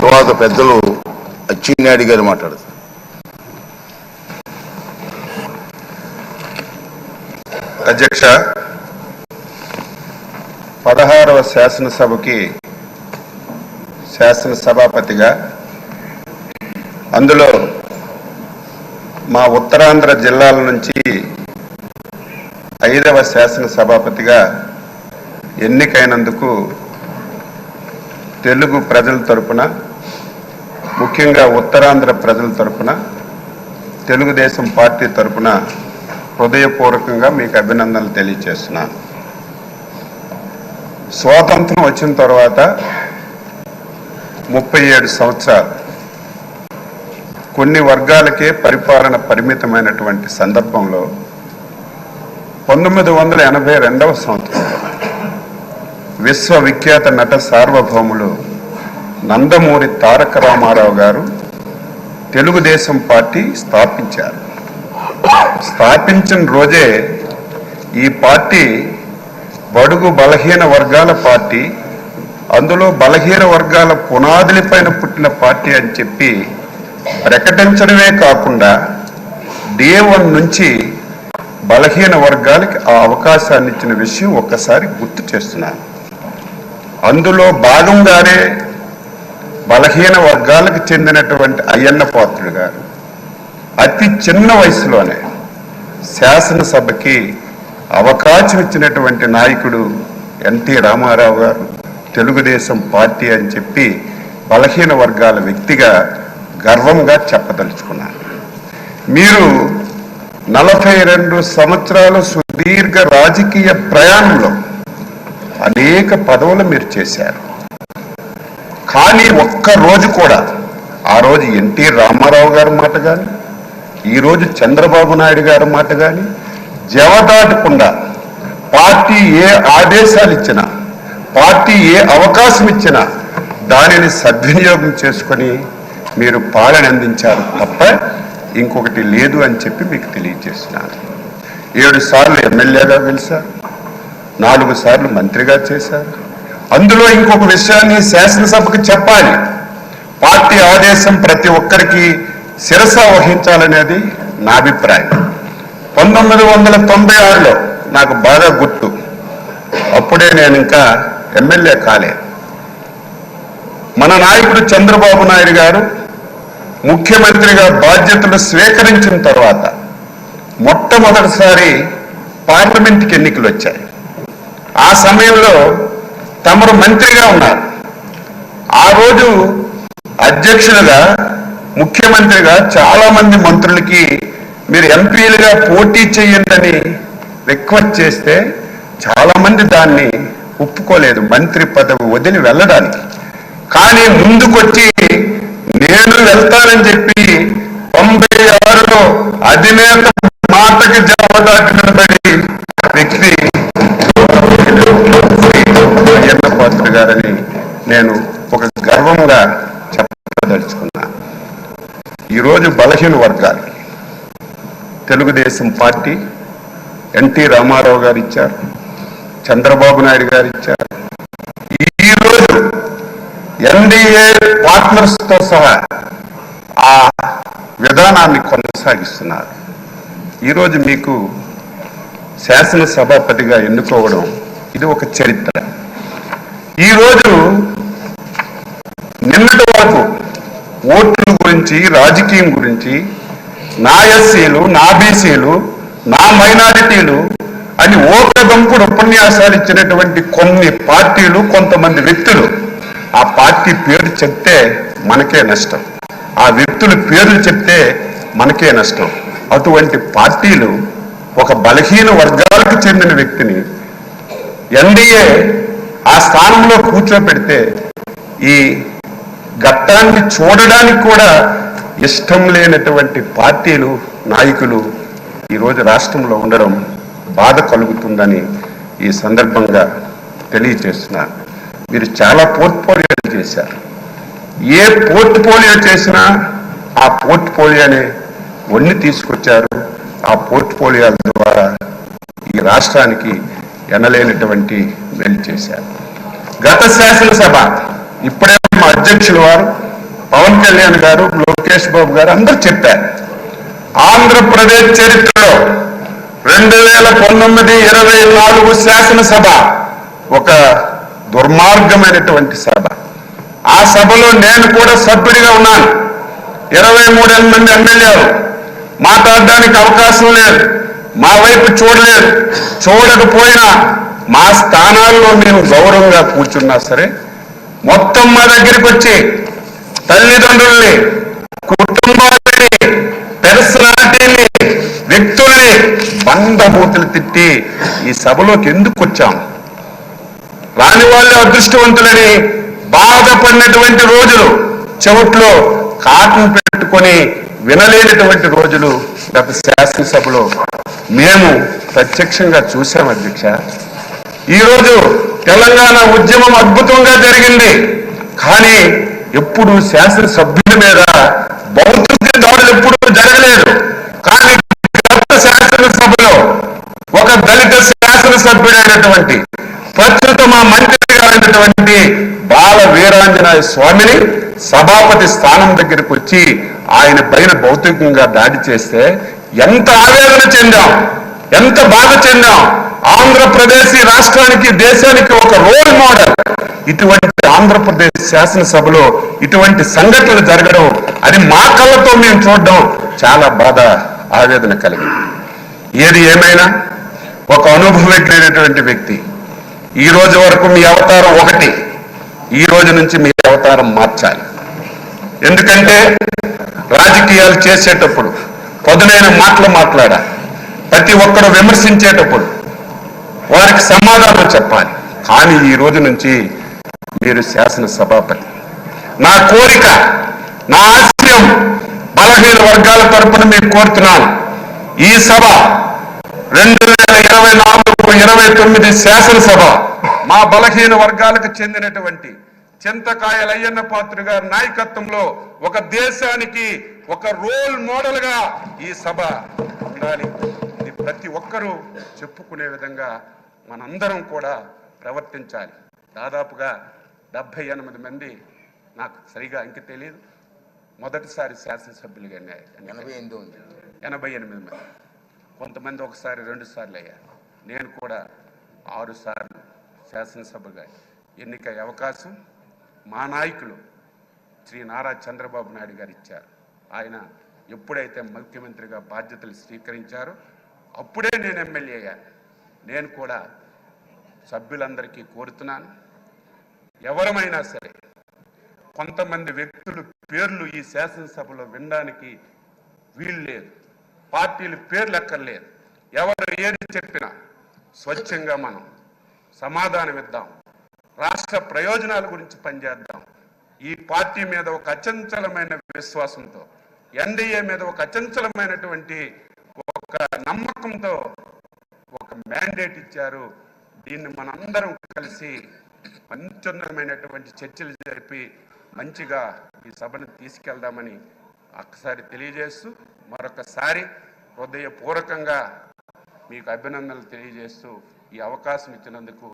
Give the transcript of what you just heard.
తర్వాత పెద్దలు అచ్చెన్నాయుడు గారు మాట్లాడతారు. అధ్యక్ష, 16వ శాసనసభకి శాసనసభాపతిగా, అందులో మా ఉత్తరాంధ్ర జిల్లాల నుంచి 5వ శాసనసభాపతిగా ఎన్నికైనందుకు తెలుగు ప్రజల తరపున, ముఖ్యంగా ఉత్తరాంధ్ర ప్రజల తరపున, తెలుగుదేశం పార్టీ తరపున హృదయపూర్వకంగా మీకు అభినందనలు తెలియజేస్తున్నాను. స్వాతంత్రం వచ్చిన తర్వాత 37 సంవత్సరాలు కొన్ని వర్గాలకే పరిపాలన పరిమితమైనటువంటి సందర్భంలో 1982వ సంవత్సరంలో విశ్వవిఖ్యాత నట సార్వభౌములు నందమూరి తారక రామారావు గారు తెలుగుదేశం పార్టీ స్థాపించారు. స్థాపించిన రోజే ఈ పార్టీ బడుగు బలహీన వర్గాల పార్టీ, అందులో బలహీన వర్గాల పునాదులపైన పుట్టిన పార్టీ అని చెప్పి ప్రకటించడమే కాకుండా డే 1 నుంచి బలహీన వర్గాలకి ఆ అవకాశాన్ని ఇచ్చిన విషయం ఒక్కసారి గుర్తు చేస్తున్నాను. అందులో భాగంగానే బలహీన వర్గాలకు చెందినటువంటి అయ్యన్న పాత్రుడు గారు అతి చిన్న వయసులోనే శాసనసభకి అవకాశం ఇచ్చినటువంటి నాయకుడు ఎన్టీ రామారావు గారు తెలుగుదేశం పార్టీ అని చెప్పి బలహీన వర్గాల వ్యక్తిగా గర్వంగా చెప్పదలుచుకున్నారు. మీరు 42 సంవత్సరాల సుదీర్ఘ రాజకీయ ప్రయాణంలో అనేక పదవులు మీరు చేశారు. కానీ ఒక్క రోజు కూడా ఆ రోజు ఎన్టీ రామారావు గారి మాట కానీ, ఈరోజు చంద్రబాబు నాయుడు గారి మాట కానీ జవదాటకుండా పార్టీ ఏ ఆదేశాలు ఇచ్చినా, పార్టీ ఏ అవకాశం ఇచ్చినా దానిని సద్వినియోగం చేసుకొని మీరు పాలన అందించారు తప్ప ఇంకొకటి లేదు అని చెప్పి మీకు తెలియజేస్తున్నాను. 7 సార్లు ఎమ్మెల్యేగా గెలిచారు, 4 సార్లు మంత్రిగా చేశారు. అందులో ఇంకొక విషయాన్ని శాసనసభకు చెప్పాలి. పార్టీ ఆదేశం ప్రతి ఒక్కరికి శిరస వహించాలనేది నా అభిప్రాయం. 1996లో నాకు బాగా గుర్తు, అప్పుడే నేను ఇంకా ఎమ్మెల్యే కాలేదు. మన నాయకుడు చంద్రబాబు నాయుడు గారు ముఖ్యమంత్రిగా బాధ్యతలు స్వీకరించిన తర్వాత మొట్టమొదటిసారి పార్లమెంట్కి ఎన్నికలు వచ్చాయి. ఆ సమయంలో తమరు మంత్రిగా ఉన్నారు. ఆ రోజు అధ్యక్షులుగా, ముఖ్యమంత్రిగా చాలా మంది మంత్రులకి మీరు ఎంపీలుగా పోటీ చేయండి రిక్వెస్ట్ చేస్తే చాలా మంది దాన్ని ఒప్పుకోలేదు, మంత్రి పదవి వదిలి వెళ్ళడానికి. కానీ ముందుకొచ్చి నేను వెళ్తానని చెప్పి 96లో అధినేత మాటకి జవాబుదాటినటువంటి వ్యక్తి అయ్యన్న పాత్రుడు గారని నేను ఒక గర్వంగా చెప్పదలుచుకున్నా. ఈరోజు బలహీన వర్గాలకి తెలుగుదేశం పార్టీ ఎన్టీ రామారావు గారు ఇచ్చారు, చంద్రబాబు నాయుడు గారు ఇచ్చారు. ఈరోజు ఎన్డీఏ పార్ట్నర్స్తో సహా ఆ విధానాన్ని కొనసాగిస్తున్నారు. ఈరోజు మీకు శాసనసభాపతిగా ఎన్నుకోవడం ఇది ఒక చరిత్ర. ఈరోజు నిన్నటి వరకు ఓట్ల గురించి, రాజకీయం గురించి నా ఎస్సీలు, నా బీసీలు, నా మైనారిటీలు అని ఓకదంపుడు ఉపన్యాసాలు ఇచ్చినటువంటి కొన్ని పార్టీలు, కొంతమంది వ్యక్తులు, ఆ పార్టీ పేరు చెప్తే మనకే నష్టం, ఆ వ్యక్తుల పేర్లు చెప్తే మనకే నష్టం. అటువంటి పార్టీలు ఒక బలహీన వర్గాలకు చెందిన వ్యక్తిని ఎన్డీఏ ఆ స్థానంలో కూర్చోబెడితే ఈ ఘట్టాన్ని చూడడానికి కూడా ఇష్టం లేనటువంటి పార్టీలు, నాయకులు ఈరోజు రాష్ట్రంలో ఉండడం బాధ కలుగుతుందని ఈ సందర్భంగా తెలియజేస్తున్నారు. మీరు చాలా పోర్ట్ఫోలియోలు చేశారు. ఏ పోర్ట్ఫోలియో చేసినా ఆ పోర్ట్ఫోలియోని వన్ని తీసుకొచ్చారు. ఆ పోర్ట్ఫోలియోల ద్వారా ఈ రాష్ట్రానికి ఎనలేనటువంటి మేలు చేశారు. గత శాసనసభ ఇప్పుడే మా అధ్యక్షుల వారు పవన్ కళ్యాణ్ గారు, లోకేష్ బాబు గారు అందరూ చెప్పారు. ఆంధ్రప్రదేశ్ చరిత్రలో 2019-24 శాసనసభ ఒక దుర్మార్గమైనటువంటి సభ. ఆ సభలో నేను కూడా సభ్యుడిగా ఉన్నాను. 23 మంది ఎమ్మెల్యేలు మాట్లాడడానికి అవకాశం లేదు, మా వైపు చూడలేదు. చూడకపోయినా మా స్థానాల్లో మేము గౌరవంగా కూర్చున్నా సరే మొత్తం మా దగ్గరికి వచ్చి తల్లిదండ్రుల్ని, కుటుంబాలని, పర్సనాలిటీని, వ్యక్తుల్ని బంధమూతులు తిట్టి ఈ సభలోకి ఎందుకు వచ్చాం? రాని వాళ్ళే అదృష్టవంతులని బాధపడినటువంటి రోజులు, చెవుట్లో కాటన్ పెట్టుకొని వినలేనటువంటి రోజులు గత శాసనసభలో మేము ప్రత్యక్షంగా చూశాం అధ్యక్ష. ఈరోజు తెలంగాణ ఉద్యమం అద్భుతంగా జరిగింది, కానీ ఎప్పుడు శాసనసభ్యుల మీద భౌతిక దాడులు ఎప్పుడు జరగలేదు. కానీ గత శాసనసభలో ఒక దళిత శాసనసభ్యుడైనటువంటి ప్రస్తుత మా మంత్రి గారైనటువంటి బాల వీరాంజనేయ స్వామిని సభాపతి స్థానం దగ్గరికి వచ్చి ఆయన పైన భౌతికంగా దాడి చేస్తే ఎంత ఆవేదన చెందాం, ఎంత బాధ చెందాం. ఆంధ్రప్రదేశ్ ఈ రాష్ట్రానికి, దేశానికి ఒక రోల్ మోడల్. ఇటువంటి ఆంధ్రప్రదేశ్ శాసనసభలో ఇటువంటి సంఘటనలు జరగడం, అది మా కళ్ళతో మేము చూడడం చాలా బాధ, ఆవేదన కలిగింది. ఏది ఏమైనా ఒక అనుభవజ్ఞైనటువంటి వ్యక్తి, ఈ రోజు వరకు మీ అవతారం ఒకటి, ఈ రోజు నుంచి మీ అవతారం మార్చాలి. ఎందుకంటే రాజకీయాలు చేసేటప్పుడు పదునైన మాటలు మాట్లాడాలి. ప్రతి ఒక్కరు విమర్శించేటప్పుడు వారికి సమాధానం చెప్పాలి. కానీ ఈ రోజు నుంచి మీరు శాసనసభాపతి. నా కోరిక, నా ఆశయం బలహీన వర్గాల తరపున మీకు కోరుతున్నాను. ఈ సభ 2024-29 శాసనసభ మా బలహీన వర్గాలకు చెందినటువంటి చింతకాయల అయ్యన్న పాత్ర గారి నాయకత్వంలో ఒక దేశానికి ఒక రోల్ మోడల్ గా ఈ సభ ఉండాలి. ఇది ప్రతి ఒక్కరూ చెప్పుకునే విధంగా మనందరం కూడా ప్రవర్తించాలి. దాదాపుగా 78 మంది, నాకు సరిగా ఇంక తెలియదు, మొదటిసారి శాసనసభ్యులుగా 88 మంది. కొంతమంది ఒకసారి 2 సార్లు అయ్యారు. నేను కూడా 6 సార్లు శాసనసభగా ఎన్నికయ్యే అవకాశం మా నాయకులు శ్రీ నారా చంద్రబాబు నాయుడు గారు ఇచ్చారు. ఆయన ఎప్పుడైతే ముఖ్యమంత్రిగా బాధ్యతలు స్వీకరించారో అప్పుడే నేను ఎమ్మెల్యే అయ్యాను. నేను కూడా సభ్యులందరికీ కోరుతున్నాను, ఎవరమైనా సరే కొంతమంది వ్యక్తులు పేర్లు ఈ శాసనసభలో వినడానికి వీలు లేదు, పార్టీలు పేర్లు ఎక్కర్లేదు. ఎవరు ఏది చెప్పినా స్వచ్ఛంగా మనం సమాధానం ఇద్దాం, రాష్ట్ర ప్రయోజనాల గురించి పనిచేద్దాం. ఈ పార్టీ మీద ఒక అచంచలమైన విశ్వాసంతో, ఎన్డీఏ మీద ఒక అచంచలమైనటువంటి ఒక నమ్మకంతో ఒక మ్యాండేట్ ఇచ్చారు. దీన్ని మనందరం కలిసి మంచిమైనటువంటి చర్చలు జరిపి మంచిగా ఈ సభను తీసుకెళ్దామని ఒక్కసారి తెలియజేస్తూ, మరొకసారి హృదయపూర్వకంగా మీకు అభినందనలు తెలియజేస్తూ ఈ అవకాశం ఇచ్చినందుకు